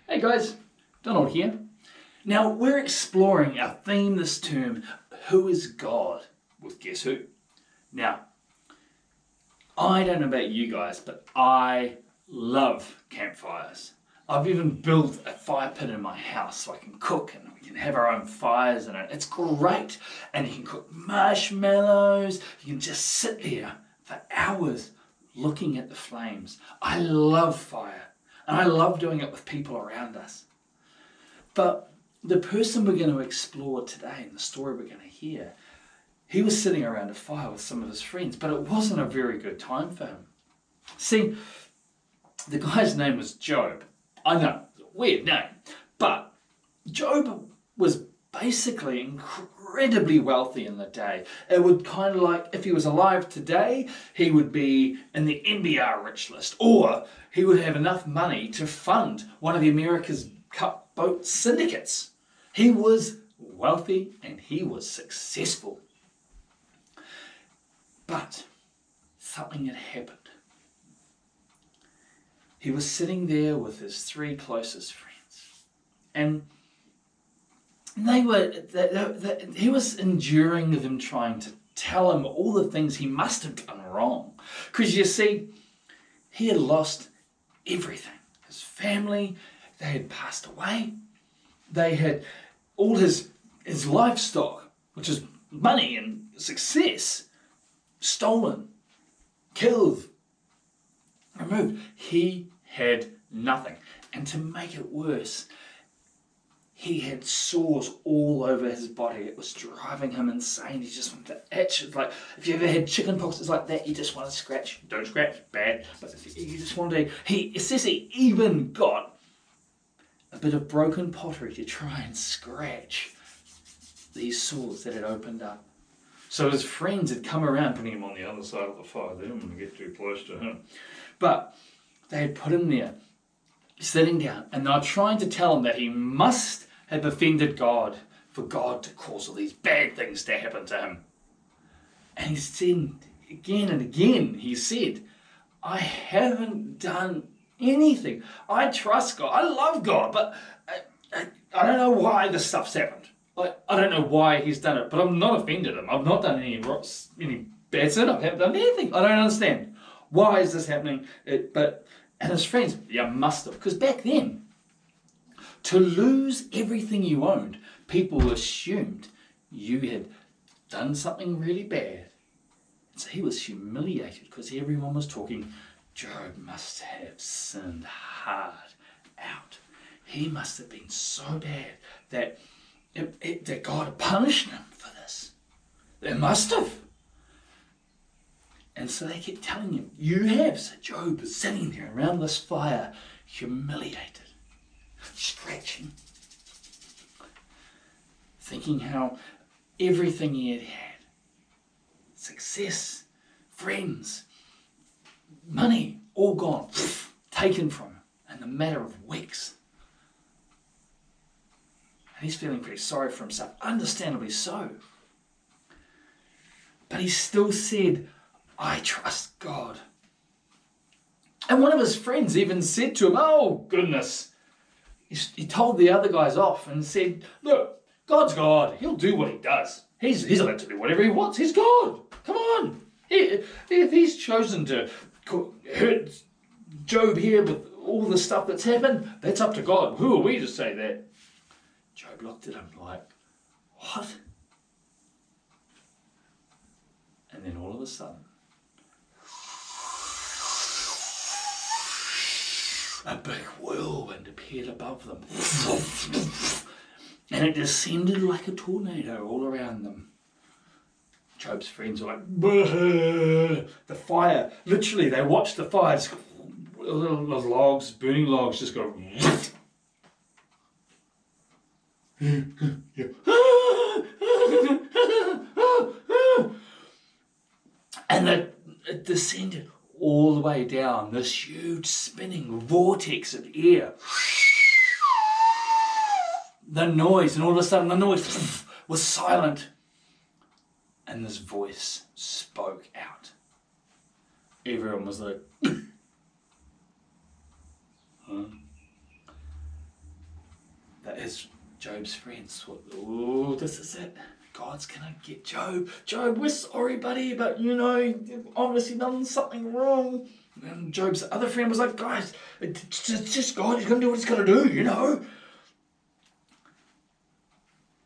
Hey guys, Donald here. Now we're exploring our theme this term, who is God, with Guess Who. Now, I don't know about you guys, but I love campfires. I've even built a fire pit in my house so I can cook and we can have our own fires in it. It's great. And you can cook marshmallows. You can just sit there for hours looking at the flames. I love fire. And I love doing it with people around us. But the person we're going to explore today and the story we're going to hear, he was sitting around a fire with some of his friends, but it wasn't a very good time for him. See, the guy's name was Job. I know, weird name. But Job was basically incredibly wealthy in the day. It would kind of like, if he was alive today, he would be in the NBR rich list, or he would have enough money to fund one of the America's Cup boat syndicates. He was wealthy and he was successful. But something had happened. He was sitting there with his three closest friends, and he was enduring them trying to tell him all the things he must have done wrong. Because you see, he had lost everything. His family, they had passed away. They had all his livestock, which is money and success, stolen, killed, removed. He had nothing. And to make it worse, he had sores all over his body. It was driving him insane. He just wanted to itch. It's like, if you ever had chicken pox, it's like that. You just want to scratch. Don't scratch, bad. But you just want to... It says he even got a bit of broken pottery to try and scratch these sores that had opened up. So his friends had come around, putting him on the other side of the fire. They didn't want to get too close to him. But they had put him there, sitting down, and they were trying to tell him that he must have offended God for God to cause all these bad things to happen to him. And he said, again and again, he said, I haven't done anything. I trust God. I love God, but I don't know why this stuff's happened. Like, I don't know why he's done it, but I'm not offended him. I've not done any bad sin. I haven't done anything. I don't understand. Why is this happening? And his friends, you must have. Because back then, to lose everything you owned, people assumed you had done something really bad. And so he was humiliated because everyone was talking, Job must have sinned hard out. He must have been so bad that God punished him for this. They must have. And so they kept telling him, you have. So Job was sitting there around this fire, humiliated, scratching, thinking how everything he had, success, friends, money, all gone, taken from him in the matter of weeks. And he's feeling pretty sorry for himself, understandably so. But he still said, I trust God. And one of his friends even said to him, oh goodness. He told the other guys off and said, look, God's God. He'll do what he does. He's allowed to do whatever he wants. He's God. Come on. If he's chosen to hurt Job here with all the stuff that's happened, that's up to God. Who are we to say that? Job looked at him like, what? And then all of a sudden, a big whirlwind appeared above them. And it descended like a tornado all around them. Job's friends were like, "Bah!" The fire, literally, they watched the fire, just little logs, burning logs, just go. And it descended all the way down this huge spinning vortex of air. The noise, and all of a sudden the noise was silent. And this voice spoke out. Everyone was like, huh? But as Job's friends thought, oh, this is it. God's gonna get Job. Job, we're sorry, buddy, but you've obviously done something wrong. And Job's other friend was like, guys, it's just God. He's gonna do what he's gonna do,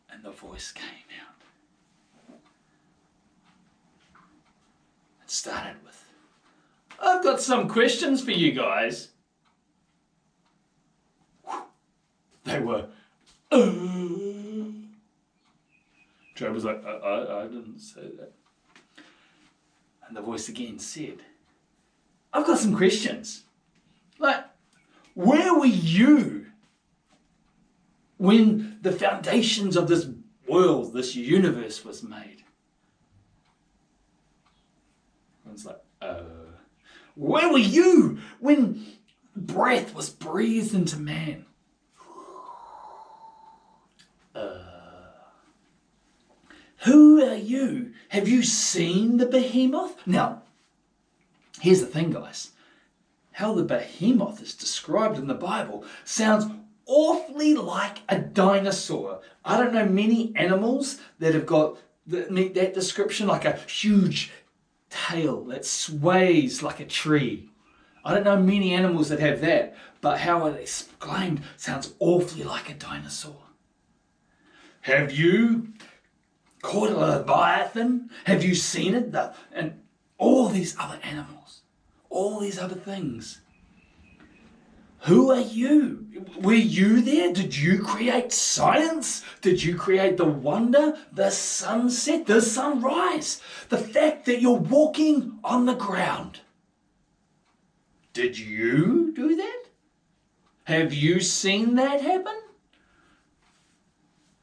And the voice came out. It started with, I've got some questions for you guys. They were, Job was like, I didn't say that. And the voice again said, I've got some questions. Like, where were you when the foundations of this world, this universe was made? Everyone's like, where were you when breath was breathed into man? Who are you? Have you seen the behemoth? Now, here's the thing, guys. How the behemoth is described in the Bible sounds awfully like a dinosaur. I don't know many animals that have got meet that description, like a huge tail that sways like a tree. I don't know many animals that have that, but how it's exclaimed sounds awfully like a dinosaur. Have you caught a leviathan? Have you seen it? And all these other animals, all these other things. Who are you? Were you there? Did you create science? Did you create the wonder, the sunset, the sunrise, the fact that you're walking on the ground? Did you do that? Have you seen that happen?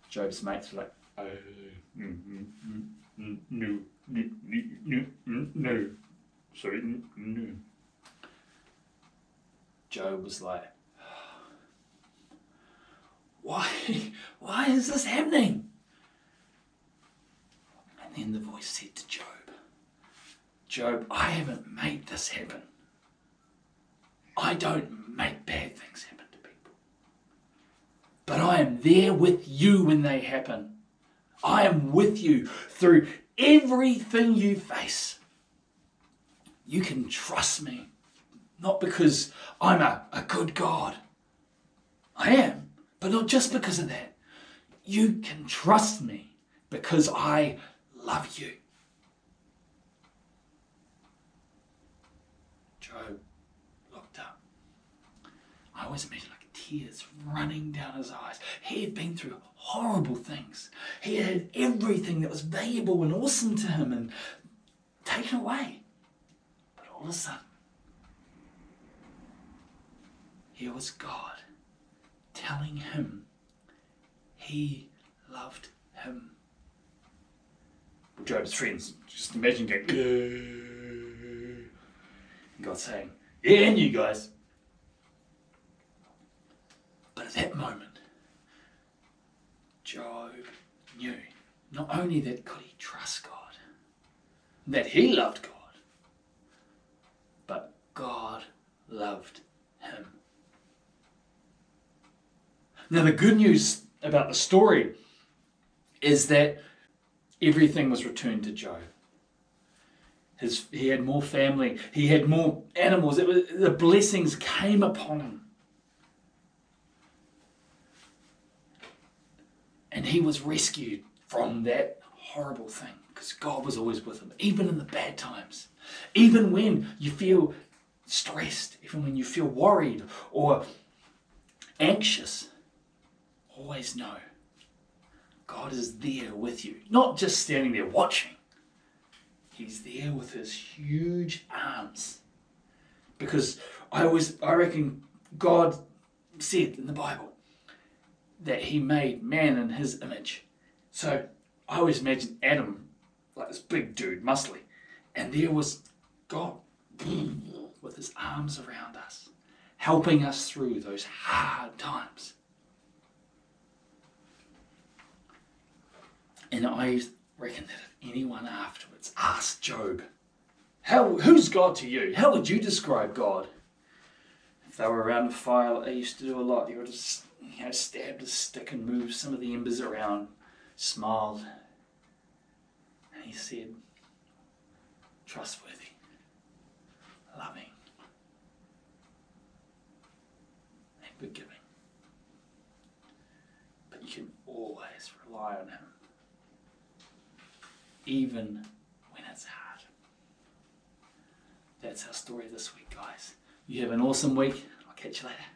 Job's mates were like, no, sorry, no. Job was like, why is this happening? And then the voice said to Job, I haven't made this happen. I don't make bad things happen to people. But I am there with you when they happen. I am with you through everything you face. You can trust me. Not because I'm a good God. I am, but not just because of that. You can trust me because I love you. Job looked up. I always imagine like tears running down his eyes. He had been through horrible things. He had everything that was valuable and awesome to him and taken away. But all of a sudden, here was God telling him he loved him. Job's friends just imagine going, and God saying, yeah, and you guys. But at that moment, Job knew not only that could he trust God, that he loved God, but God loved him. Now the good news about the story is that everything was returned to Job. He had more family, he had more animals, the blessings came upon him. And he was rescued from that horrible thing because God was always with him, even in the bad times. Even when you feel stressed, even when you feel worried or anxious, always know God is there with you. Not just standing there watching. He's there with his huge arms. Because I reckon God said in the Bible that he made man in his image. So I always imagine Adam like this big dude, muscly. And there was God with his arms around us, helping us through those hard times. And I reckon that if anyone afterwards asked Job, who's God to you? How would you describe God? if they were around a fire, like they used to do a lot, he would just, stabbed his stick and moved some of the embers around, smiled, and he said, trustworthy, loving, and forgiving. But you can always rely on him, even when it's hard. That's our story this week, guys. You have an awesome week. I'll catch you later.